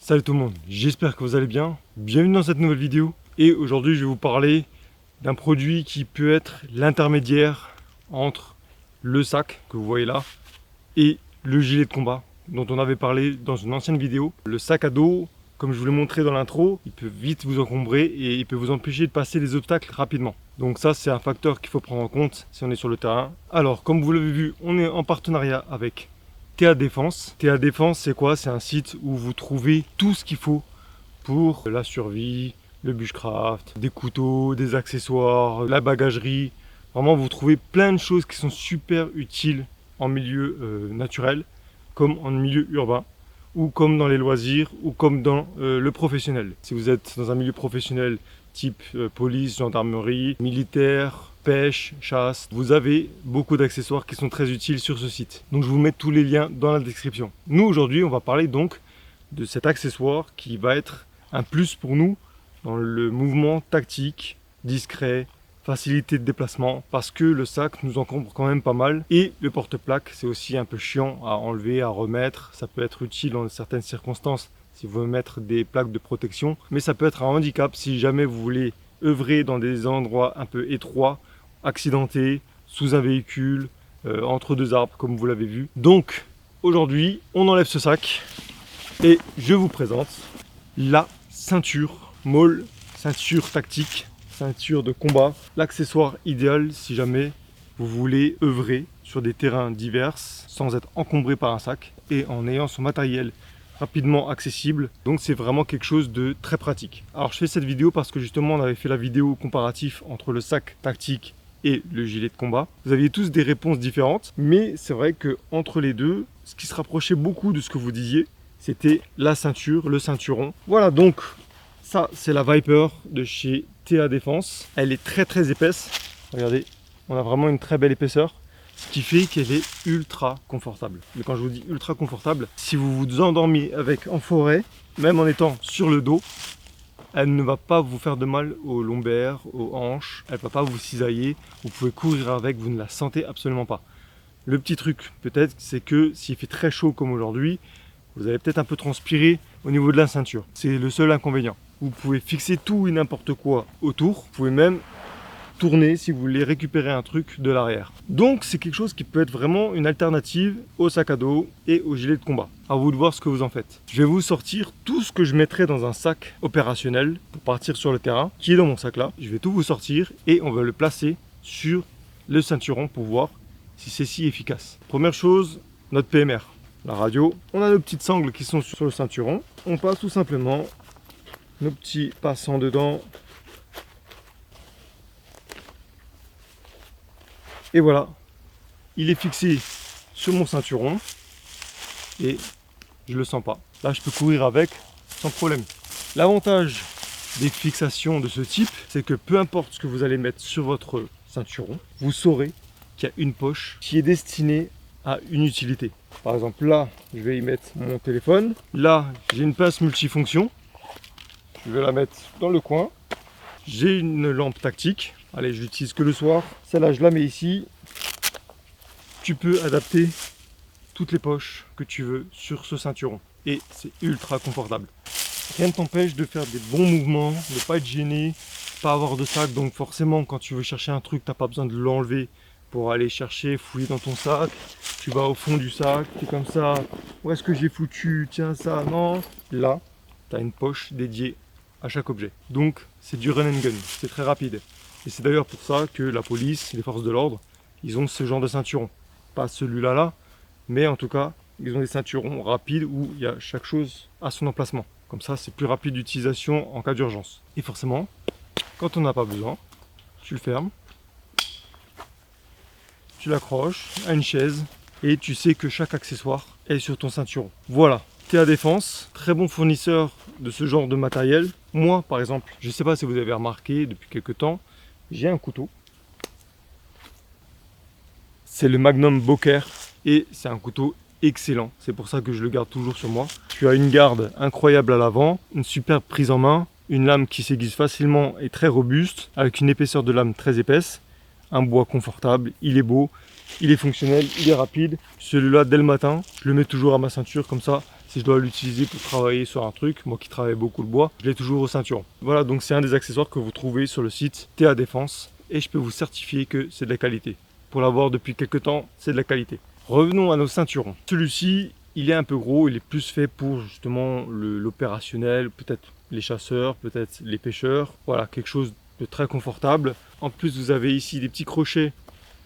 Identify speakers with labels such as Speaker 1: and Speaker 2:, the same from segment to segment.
Speaker 1: Salut tout le monde, j'espère que vous allez bien. Bienvenue dans cette nouvelle vidéo. Et aujourd'hui je vais vous parler d'un produit qui peut être l'intermédiaire entre le sac que vous voyez là et le gilet de combat dont on avait parlé dans une ancienne vidéo. Le sac à dos, comme je vous l'ai montré dans l'intro, il peut vite vous encombrer et il peut vous empêcher de passer les obstacles rapidement. Donc ça c'est un facteur qu'il faut prendre en compte si on est sur le terrain. Alors comme vous l'avez vu, on est en partenariat avec TA Défense. TA Défense, c'est quoi? C'est un site où vous trouvez tout ce qu'il faut pour la survie, le bushcraft, des couteaux, des accessoires, la bagagerie. Vraiment, vous trouvez plein de choses qui sont super utiles en milieu naturel, comme en milieu urbain, ou comme dans les loisirs, ou comme dans le professionnel. Si vous êtes dans un milieu professionnel type police, gendarmerie, militaire, pêche, chasse, vous avez beaucoup d'accessoires qui sont très utiles sur ce site. Donc je vous mets tous les liens dans la description. Nous aujourd'hui on va parler donc de cet accessoire qui va être un plus pour nous dans le mouvement tactique, discret, facilité de déplacement, parce que le sac nous encombre quand même pas mal. Et le porte-plaque, c'est aussi un peu chiant à enlever, à remettre. Ça peut être utile dans certaines circonstances si vous voulez mettre des plaques de protection, mais ça peut être un handicap si jamais vous voulez œuvrer dans des endroits un peu étroits, accidentés, sous un véhicule, entre deux arbres comme vous l'avez vu. Donc aujourd'hui on enlève ce sac et je vous présente la ceinture MAWL, ceinture tactique, ceinture de combat, l'accessoire idéal si jamais vous voulez œuvrer sur des terrains divers sans être encombré par un sac et en ayant son matériel rapidement accessible. Donc c'est vraiment quelque chose de très pratique. Alors je fais cette vidéo parce que justement on avait fait la vidéo comparatif entre le sac tactique et le gilet de combat. Vous aviez tous des réponses différentes, mais c'est vrai que entre les deux, ce qui se rapprochait beaucoup de ce que vous disiez, c'était la ceinture, le ceinturon. Voilà, donc ça c'est la Viper de chez TA Défense. Elle est très épaisse. Regardez, on a vraiment une très belle épaisseur, ce qui fait qu'elle est ultra confortable. Mais quand je vous dis ultra confortable, si vous vous endormez avec en forêt, même en étant sur le dos, elle ne va pas vous faire de mal aux lombaires, aux hanches, elle ne va pas vous cisailler, vous pouvez courir avec, vous ne la sentez absolument pas. Le petit truc peut-être, c'est que s'il fait très chaud comme aujourd'hui, vous allez peut-être un peu transpirer au niveau de la ceinture. C'est le seul inconvénient. Vous pouvez fixer tout et n'importe quoi autour, vous pouvez même tourner si vous voulez récupérer un truc de l'arrière. Donc c'est quelque chose qui peut être vraiment une alternative au sac à dos et au gilet de combat. À vous de voir ce que vous en faites. Je vais vous sortir tout ce que je mettrai dans un sac opérationnel pour partir sur le terrain, qui est dans mon sac là. Je vais tout vous sortir et on va le placer sur le ceinturon pour voir si c'est si efficace. Première chose, notre PMR, la radio. On a nos petites sangles qui sont sur le ceinturon. On passe tout simplement nos petits passants dedans. Et voilà, il est fixé sur mon ceinturon et je le sens pas. Là, je peux courir avec sans problème. L'avantage des fixations de ce type, c'est que peu importe ce que vous allez mettre sur votre ceinturon, vous saurez qu'il y a une poche qui est destinée à une utilité. Par exemple, là, je vais y mettre mon téléphone. Là, j'ai une pince multifonction. Je vais la mettre dans le coin. J'ai une lampe tactique. Allez, je l'utilise que le soir. Celle-là, je la mets ici. Tu peux adapter toutes les poches que tu veux sur ce ceinturon. Et c'est ultra confortable. Rien ne t'empêche de faire des bons mouvements, de ne pas être gêné, pas avoir de sac. Donc forcément, quand tu veux chercher un truc, tu n'as pas besoin de l'enlever pour aller chercher, fouiller dans ton sac. Tu vas au fond du sac, tu es comme ça. Où est-ce que j'ai foutu? Tiens, ça, non. Là, tu as une poche dédiée à chaque objet. Donc, c'est du run and gun. C'est très rapide. Et c'est d'ailleurs pour ça que la police, les forces de l'ordre, ils ont ce genre de ceinturon. Pas celui-là là, mais en tout cas, ils ont des ceinturons rapides où il y a chaque chose à son emplacement. Comme ça, c'est plus rapide d'utilisation en cas d'urgence. Et forcément, quand on n'a pas besoin, tu le fermes, tu l'accroches à une chaise et tu sais que chaque accessoire est sur ton ceinturon. Voilà, TA Défense, très bon fournisseur de ce genre de matériel. Moi, par exemple, je ne sais pas si vous avez remarqué depuis quelques temps, j'ai un couteau. C'est le Magnum Boker et c'est un couteau excellent. C'est pour ça que je le garde toujours sur moi. Tu as une garde incroyable à l'avant, une superbe prise en main, une lame qui s'aiguise facilement et très robuste, avec une épaisseur de lame très épaisse, un bois confortable, il est beau, il est fonctionnel, il est rapide. Celui-là, dès le matin, je le mets toujours à ma ceinture comme ça. Si je dois l'utiliser pour travailler sur un truc, moi qui travaille beaucoup le bois, je l'ai toujours au ceinturon. Voilà, donc c'est un des accessoires que vous trouvez sur le site TA Défense et je peux vous certifier que c'est de la qualité. Pour l'avoir depuis quelques temps, c'est de la qualité. Revenons à nos ceinturons. Celui-ci, il est un peu gros, il est plus fait pour justement l'opérationnel, peut-être les chasseurs, peut-être les pêcheurs. Voilà, quelque chose de très confortable. En plus, vous avez ici des petits crochets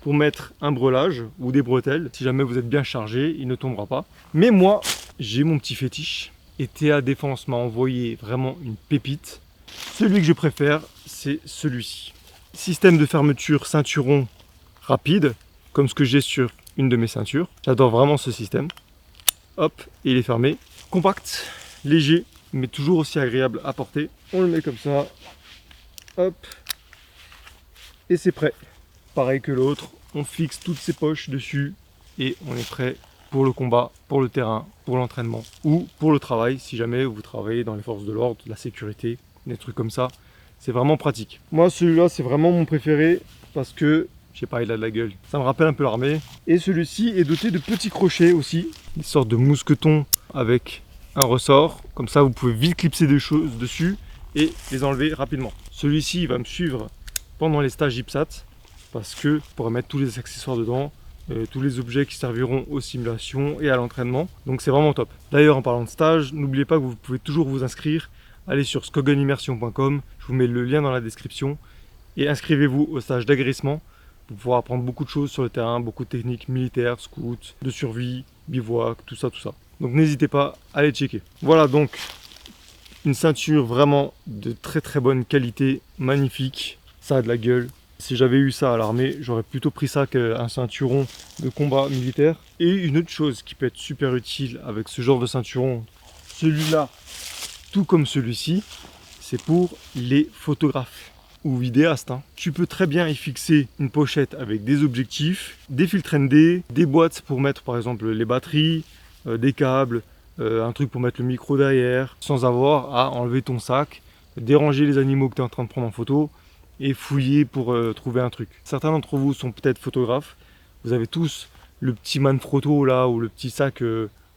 Speaker 1: pour mettre un breulage ou des bretelles. Si jamais vous êtes bien chargé, il ne tombera pas. Mais moi, j'ai mon petit fétiche. Et TA Défense m'a envoyé vraiment une pépite. Celui que je préfère, c'est celui-ci. Système de fermeture ceinturon rapide, comme ce que j'ai sur une de mes ceintures. J'adore vraiment ce système. Hop, et il est fermé. Compact, léger, mais toujours aussi agréable à porter. On le met comme ça. Hop. Et c'est prêt. Pareil que l'autre, on fixe toutes ses poches dessus et on est prêt pour le combat, pour le terrain, pour l'entraînement ou pour le travail si jamais vous travaillez dans les forces de l'ordre, la sécurité, des trucs comme ça. C'est vraiment pratique. Moi celui-là c'est vraiment mon préféré parce que, je sais pas, il a de la gueule. Ça me rappelle un peu l'armée. Et celui-ci est doté de petits crochets aussi, des sortes de mousquetons avec un ressort. Comme ça vous pouvez vite clipser des choses dessus et les enlever rapidement. Celui-ci va me suivre pendant les stages IPSAT. Parce que je pourrais mettre tous les accessoires dedans, tous les objets qui serviront aux simulations et à l'entraînement. Donc c'est vraiment top. D'ailleurs en parlant de stage, n'oubliez pas que vous pouvez toujours vous inscrire. Allez sur skogenimmersion.com, je vous mets le lien dans la description. Et inscrivez-vous au stage d'agressement pour pouvoir apprendre beaucoup de choses sur le terrain, beaucoup de techniques militaires, scouts, de survie, bivouac, tout ça. Donc n'hésitez pas à aller checker. Voilà donc une ceinture vraiment de très bonne qualité, magnifique. Ça a de la gueule. Si j'avais eu ça à l'armée, j'aurais plutôt pris ça qu'un ceinturon de combat militaire. Et une autre chose qui peut être super utile avec ce genre de ceinturon, celui-là, tout comme celui-ci, c'est pour les photographes ou vidéastes. Tu peux très bien y fixer une pochette avec des objectifs, des filtres ND, des boîtes pour mettre par exemple les batteries, des câbles, un truc pour mettre le micro derrière, sans avoir à enlever ton sac, déranger les animaux que tu es en train de prendre en photo, et fouiller pour trouver un truc. Certains d'entre vous sont peut-être photographes. Vous avez tous le petit Manfrotto là, ou le petit sac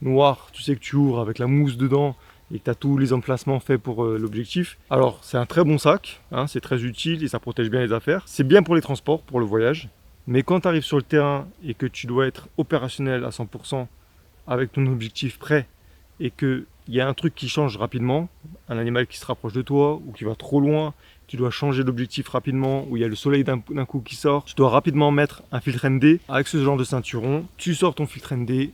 Speaker 1: noir, tu sais, que tu ouvres avec la mousse dedans et que tu as tous les emplacements faits pour l'objectif. Alors c'est un très bon sac, hein, c'est très utile et ça protège bien les affaires. C'est bien pour les transports, pour le voyage. Mais quand tu arrives sur le terrain et que tu dois être opérationnel à 100% avec ton objectif prêt et qu'il y a un truc qui change rapidement, un animal qui se rapproche de toi ou qui va trop loin, tu dois changer d'objectif rapidement, ou il y a le soleil d'un coup qui sort, tu dois rapidement mettre un filtre ND. Avec ce genre de ceinturon, tu sors ton filtre ND,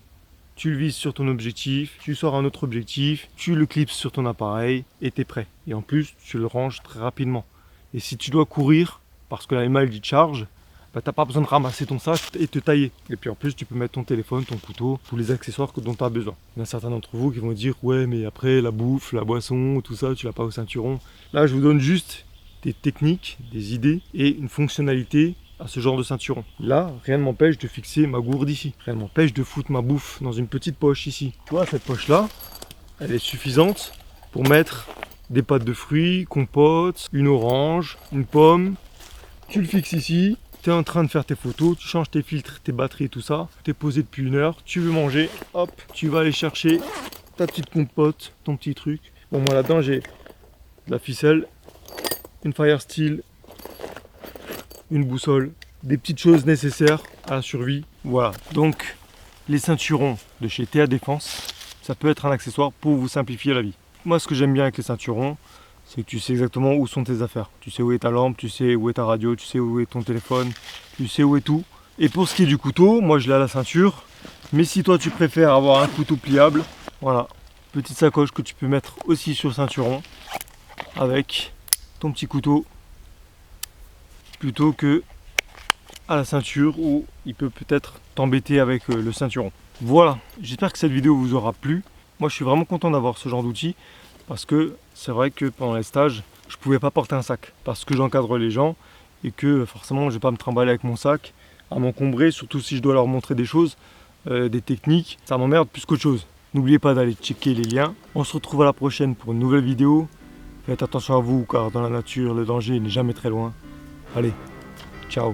Speaker 1: tu le vises sur ton objectif, tu sors un autre objectif, tu le clipses sur ton appareil et tu es prêt. Et en plus, tu le ranges très rapidement. Et si tu dois courir, parce que l'animal dit charge, bah, tu n'as pas besoin de ramasser ton sac et te tailler. Et puis en plus, tu peux mettre ton téléphone, ton couteau, tous les accessoires dont tu as besoin. Il y en a certains d'entre vous qui vont dire « Ouais, mais après, la bouffe, la boisson, tout ça, tu l'as pas au ceinturon. » Là, je vous donne juste des techniques, des idées et une fonctionnalité à ce genre de ceinturon. Là, rien ne m'empêche de fixer ma gourde ici. Rien ne m'empêche de foutre ma bouffe dans une petite poche ici. Tu vois, cette poche-là, elle est suffisante pour mettre des pâtes de fruits, compote, une orange, une pomme. Tu le fixes ici. Tu es en train de faire tes photos, tu changes tes filtres, tes batteries, tout ça. Tu es posé depuis 1 heure, tu veux manger, hop, tu vas aller chercher ta petite compote, ton petit truc. Bon, moi là-dedans, j'ai de la ficelle, une fire steel, une boussole, des petites choses nécessaires à la survie. Voilà, donc les ceinturons de chez TA Défense, ça peut être un accessoire pour vous simplifier la vie. Moi, ce que j'aime bien avec les ceinturons, c'est que tu sais exactement où sont tes affaires. Tu sais où est ta lampe, tu sais où est ta radio, tu sais où est ton téléphone, tu sais où est tout. Et pour ce qui est du couteau, moi je l'ai à la ceinture. Mais si toi tu préfères avoir un couteau pliable, voilà, petite sacoche que tu peux mettre aussi sur le ceinturon avec ton petit couteau plutôt que à la ceinture où il peut peut-être t'embêter avec le ceinturon. Voilà, j'espère que cette vidéo vous aura plu. Moi je suis vraiment content d'avoir ce genre d'outil parce que c'est vrai que pendant les stages je pouvais pas porter un sac parce que j'encadre les gens et que forcément je vais pas me trimballer avec mon sac à m'encombrer, surtout si je dois leur montrer des choses, des techniques, ça m'emmerde plus qu'autre chose. N'oubliez pas d'aller checker les liens. On se retrouve à la prochaine pour une nouvelle vidéo. Faites attention à vous car dans la nature le danger n'est jamais très loin. Allez, ciao.